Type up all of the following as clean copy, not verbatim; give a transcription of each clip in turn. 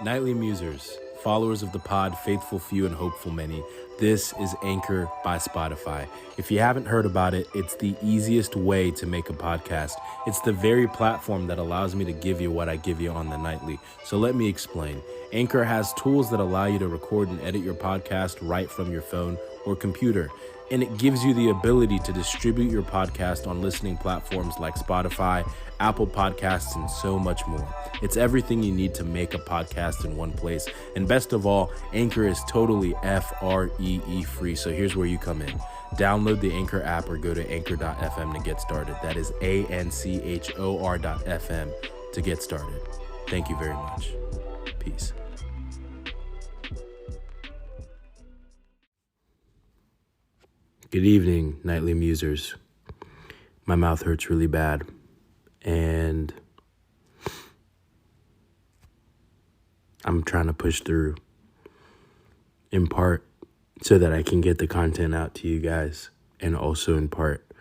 Nightly Musers, followers of the pod, faithful few and hopeful many. This is Anchor by Spotify. If you haven't heard about it, it's the easiest way to make a podcast. It's the very platform that allows me to give you what I give you on the nightly. So let me explain. Anchor has tools that allow you to record and edit your podcast right from your phone or computer. And it gives you the ability to distribute your podcast on listening platforms like Spotify, Apple Podcasts, and so much more. It's everything you need to make a podcast in one place. And best of all, Anchor is totally FREE free. So here's where you come in. Download the Anchor app or go to anchor.fm to get started. That is ANCHOR.fm to get started. Thank you very much. Peace. Good evening, Nightly Musers. My mouth hurts really bad, and I'm trying to push through, in part so that I can get the content out to you guys, and also in part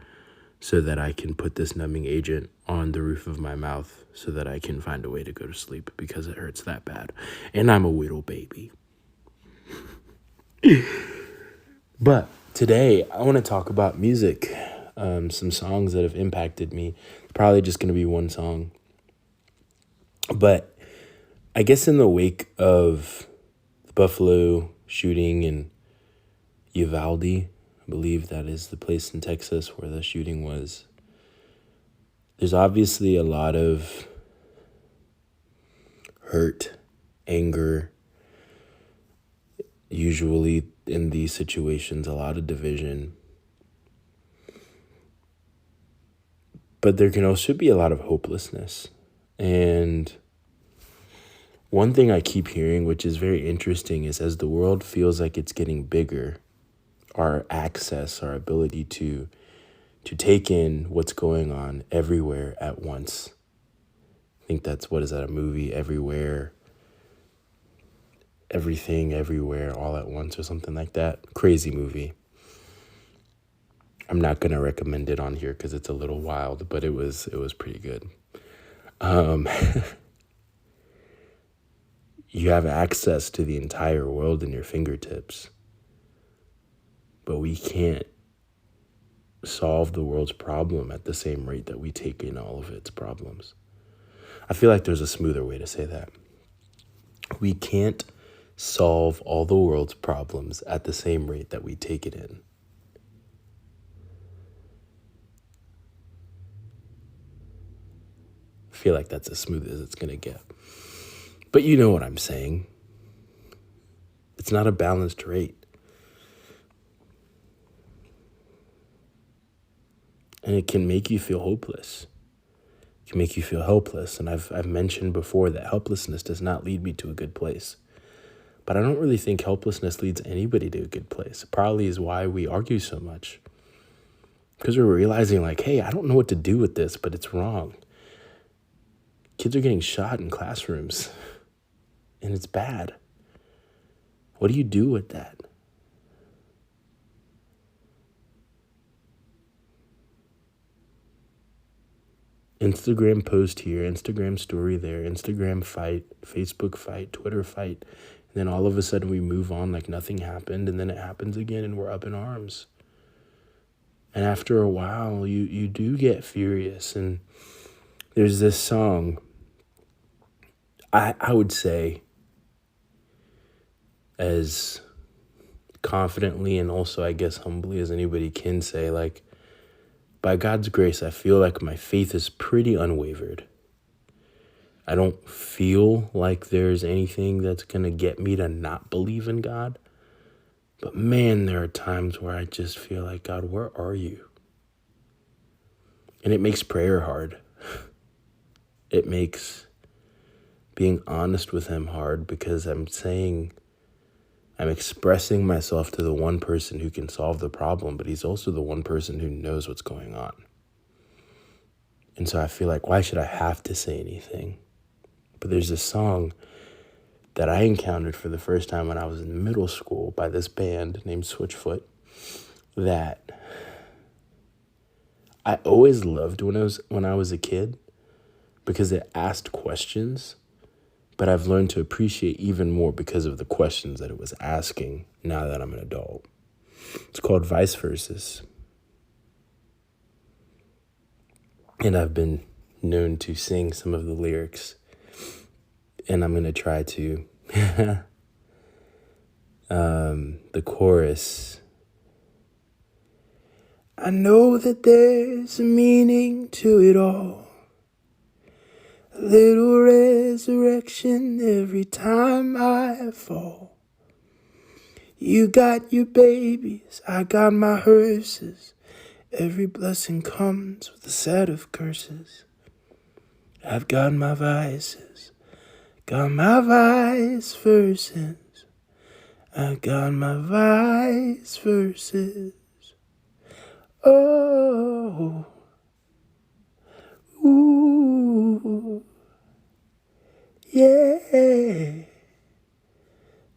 so that I can put this numbing agent on the roof of my mouth so that I can find a way to go to sleep because it hurts that bad. And I'm a little baby. But today, I want to talk about music, some songs that have impacted me. It's probably just going to be one song. But I guess in the wake of the Buffalo shooting in Uvalde, I believe that is the place in Texas where the shooting was, there's obviously a lot of hurt, anger, usually in these situations, a lot of division. But there can also be a lot of hopelessness. And one thing I keep hearing, which is very interesting, is as the world feels like it's getting bigger, our access, our ability to take in what's going on everywhere at once. I think that's, what is that, a movie, Everywhere, Everything, Everywhere, All at Once or something like that. Crazy movie. I'm not going to recommend it on here because it's a little wild, but it was pretty good. You have access to the entire world in your fingertips, but we can't solve the world's problem at the same rate that we take in all of its problems. I feel like there's a smoother way to say that. We can't solve all the world's problems at the same rate that we take it in. I feel like that's as smooth as it's going to get. But you know what I'm saying. It's not a balanced rate. And it can make you feel hopeless. It can make you feel helpless. And I've mentioned before that helplessness does not lead me to a good place. But I don't really think helplessness leads anybody to a good place. It probably is why we argue so much. Because we're realizing like, hey, I don't know what to do with this, but it's wrong. Kids are getting shot in classrooms. And it's bad. What do you do with that? Instagram post here, Instagram story there, Instagram fight, Facebook fight, Twitter fight. And then all of a sudden we move on like nothing happened, and then it happens again and we're up in arms. And after a while, you do get furious. And there's this song, I would say, as confidently and also I guess humbly as anybody can say, like, by God's grace, I feel like my faith is pretty unwavered. I don't feel like there's anything that's going to get me to not believe in God. But man, there are times where I just feel like, God, where are you? And it makes prayer hard. It makes being honest with him hard because I'm expressing myself to the one person who can solve the problem, but he's also the one person who knows what's going on. And so I feel like, why should I have to say anything? But there's this song that I encountered for the first time when I was in middle school by this band named Switchfoot that I always loved when I was a kid because it asked questions but I've learned to appreciate even more because of the questions that it was asking now that I'm an adult. It's called Vice Versus. And I've been known to sing some of the lyrics. And I'm going to try to. The chorus. I know that there's a meaning to it all. A little resurrection every time I fall. You got your babies, I got my hearses. Every blessing comes with a set of curses. I've got my vices, got my vice verses. I got my vice verses. Oh, ooh, yeah.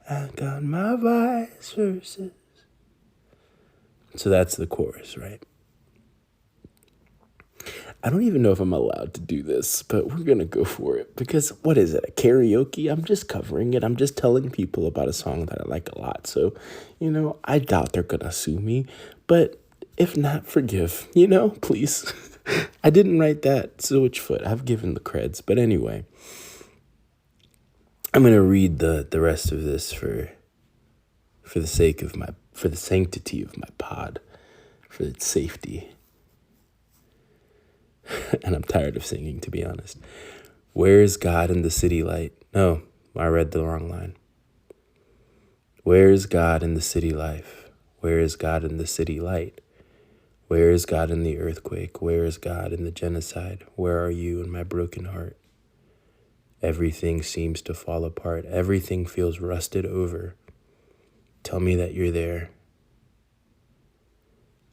I got my vice verses. So that's the chorus, right? I don't even know if I'm allowed to do this, but we're going to go for it. Because what is it, a karaoke? I'm just covering it. I'm just telling people about a song that I like a lot. So, I doubt they're going to sue me. But if not, forgive, please. I didn't write that, Switchfoot. I've given the creds. But anyway, I'm going to read the rest of this for the sanctity of my pod, for its safety. And I'm tired of singing, to be honest. Where is God in the city light? No, I read the wrong line. Where is God in the city life? Where is God in the city light? Where is God in the earthquake? Where is God in the genocide? Where are you in my broken heart? Everything seems to fall apart. Everything feels rusted over. Tell me that you're there.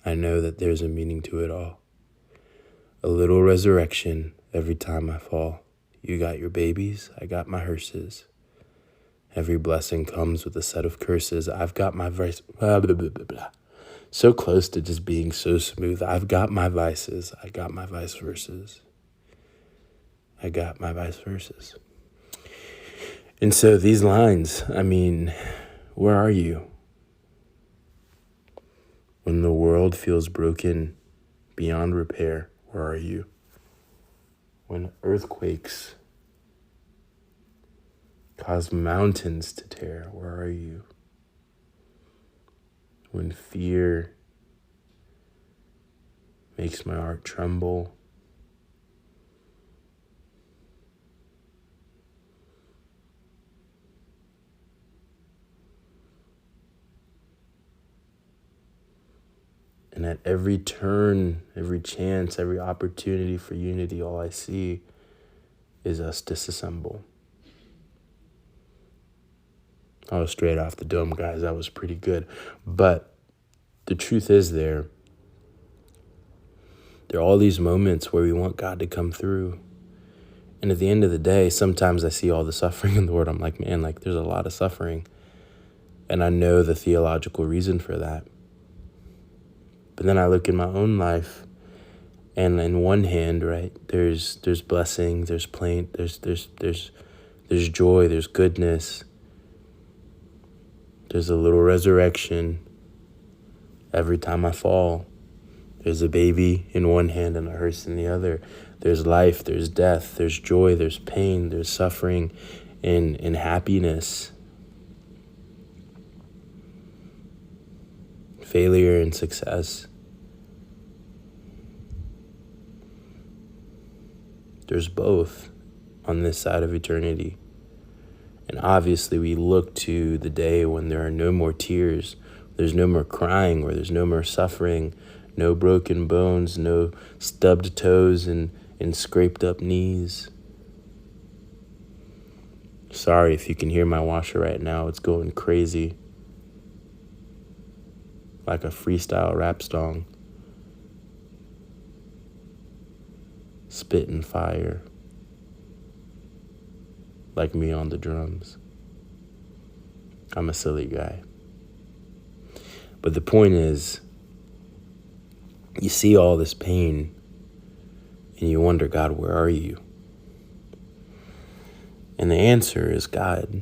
I know that there's a meaning to it all. A little resurrection every time I fall. You got your babies, I got my hearses. Every blessing comes with a set of curses. I've got my vice, blah, blah, blah, blah, blah. So close to just being so smooth. I've got my vices, I got my vice verses. I got my vice verses. And so these lines, where are you? When the world feels broken beyond repair, where are you? When earthquakes cause mountains to tear, where are you? When fear makes my heart tremble, and at every turn, every chance, every opportunity for unity, all I see is us disassemble. I was straight off the dome, guys. That was pretty good. But the truth is there are all these moments where we want God to come through. And at the end of the day, sometimes I see all the suffering in the world. I'm like, man, there's a lot of suffering. And I know the theological reason for that. But then I look in my own life, and in one hand, right, there's blessing, there's plaint, there's joy, there's goodness. There's a little resurrection every time I fall. There's a baby in one hand and a hearse in the other. There's life, there's death, there's joy, there's pain, there's suffering, and happiness. Failure and success. There's both on this side of eternity. And obviously we look to the day when there are no more tears, there's no more crying, where there's no more suffering, no broken bones, no stubbed toes and scraped up knees. Sorry if you can hear my washer right now, it's going crazy. Like a freestyle rap song. Spitting fire. Like me on the drums. I'm a silly guy. But the point is, you see all this pain and you wonder, God, where are you? And the answer is God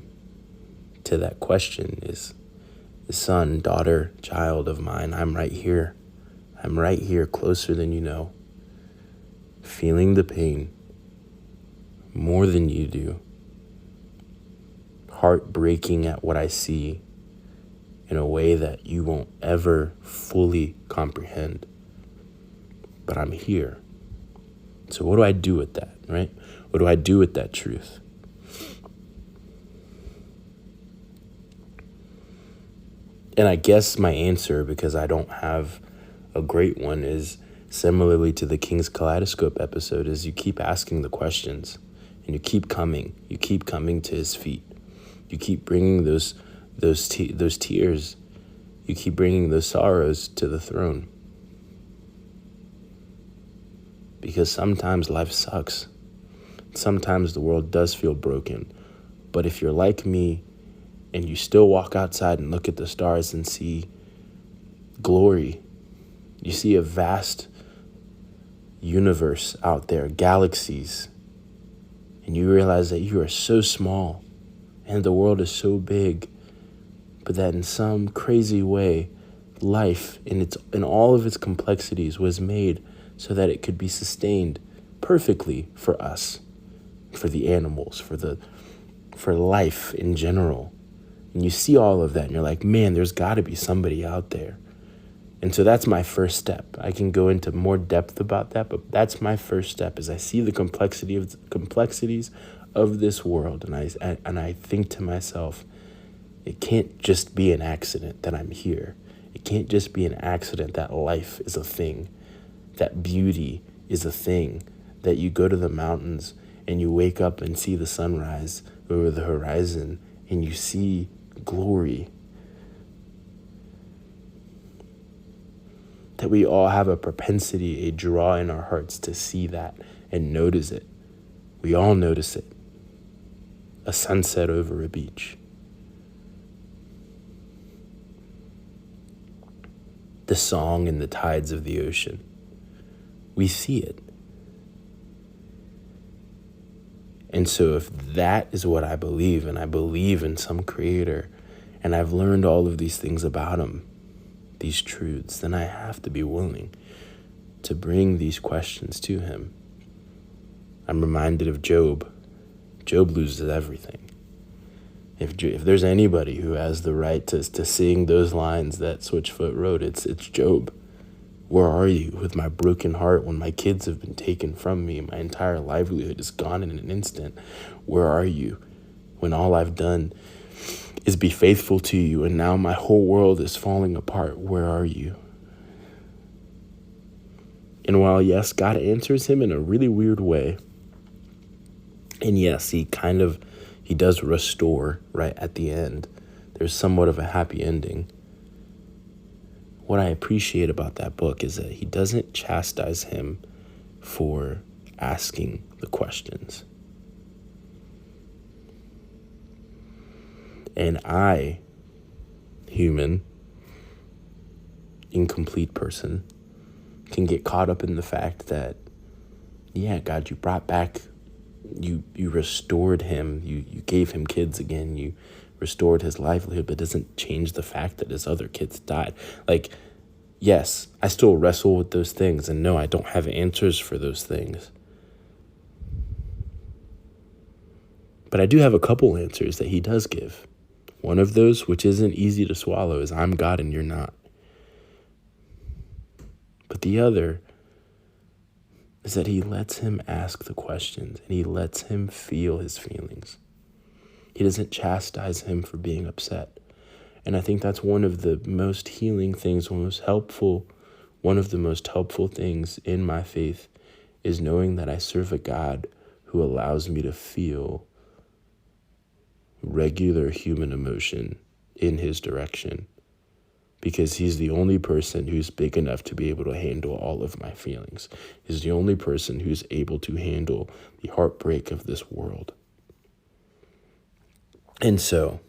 to that question is the son, daughter, child of mine. I'm right here. I'm right here, closer than you know, feeling the pain more than you do, heartbreaking at what I see in a way that you won't ever fully comprehend. But I'm here. So what do I do with that, right? What do I do with that truth? And I guess my answer, because I don't have a great one, is similarly to the King's Kaleidoscope episode, is you keep asking the questions and you keep coming to his feet. You keep bringing those tears. You keep bringing those sorrows to the throne. Because sometimes life sucks. Sometimes the world does feel broken. But if you're like me and you still walk outside and look at the stars and see glory, you see a vast universe out there, galaxies, and you realize that you are so small and the world is so big, but that in some crazy way, life in all of its complexities was made so that it could be sustained perfectly for us, for the animals, for life in general. And you see all of that and you're like, man, there's got to be somebody out there. And so that's my first step. I can go into more depth about that, but that's my first step, is I see the complexities of this world, and I think to myself, it can't just be an accident that I'm here. It can't just be an accident that life is a thing, that beauty is a thing, that you go to the mountains and you wake up and see the sunrise over the horizon and you see glory. That we all have a propensity, a draw in our hearts to see that and notice it. We all notice it. A sunset over a beach. The song in the tides of the ocean. We see it. And so if that is what I believe, and I believe in some creator, and I've learned all of these things about him, these truths, then I have to be willing to bring these questions to him. I'm reminded of Job. Job loses everything. If there's anybody who has the right to sing those lines that Switchfoot wrote, it's Job. Where are you with my broken heart when my kids have been taken from me? My entire livelihood is gone in an instant. Where are you when all I've done is be faithful to you and now my whole world is falling apart? Where are you? And while, yes, God answers him in a really weird way, and yes, he does restore right at the end. There's somewhat of a happy ending. What I appreciate about that book is that he doesn't chastise him for asking the questions. And I, human, incomplete person, can get caught up in the fact that, yeah, God, you brought back, you restored him, you gave him kids again, you restored his livelihood, but it doesn't change the fact that his other kids died. Like, yes, I still wrestle with those things, and no, I don't have answers for those things. But I do have a couple answers that he does give. One of those, which isn't easy to swallow, is I'm God and you're not. But the other is that he lets him ask the questions and he lets him feel his feelings. He doesn't chastise him for being upset. And I think that's one of the most healing things, one of the most helpful things in my faith is knowing that I serve a God who allows me to feel regular human emotion in his direction, because he's the only person who's big enough to be able to handle all of my feelings. He's the only person who's able to handle the heartbreak of this world. And so,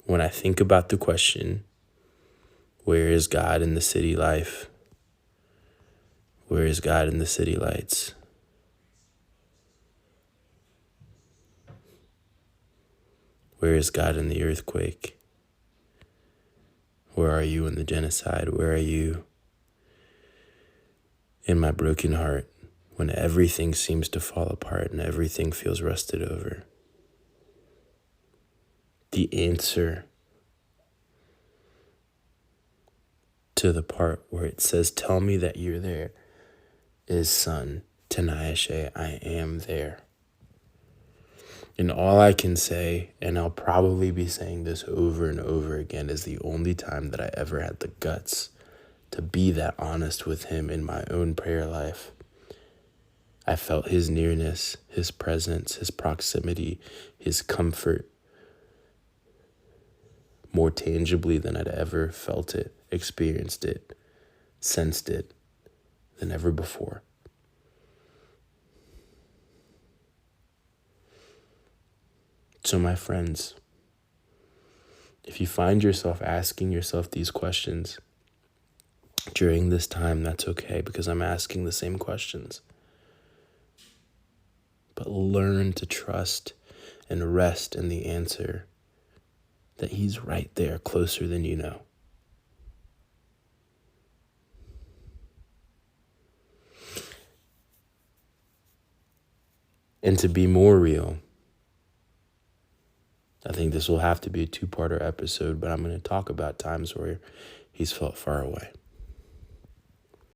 when I think about the question, where is God in the city life? Where is God in the city lights? Where is God in the earthquake? Where are you in the genocide? Where are you in my broken heart when everything seems to fall apart and everything feels rusted over? The answer to the part where it says, tell me that you're there, is, son, Tinayeshe, I am there. And all I can say, and I'll probably be saying this over and over again, is the only time that I ever had the guts to be that honest with him in my own prayer life. I felt his nearness, his presence, his proximity, his comfort more tangibly than I'd ever felt it, experienced it, sensed it than ever before. So my friends, if you find yourself asking yourself these questions during this time, that's okay, because I'm asking the same questions. But learn to trust and rest in the answer that he's right there, closer than you know. And to be more real, I think this will have to be a 2-parter episode, but I'm going to talk about times where he's felt far away.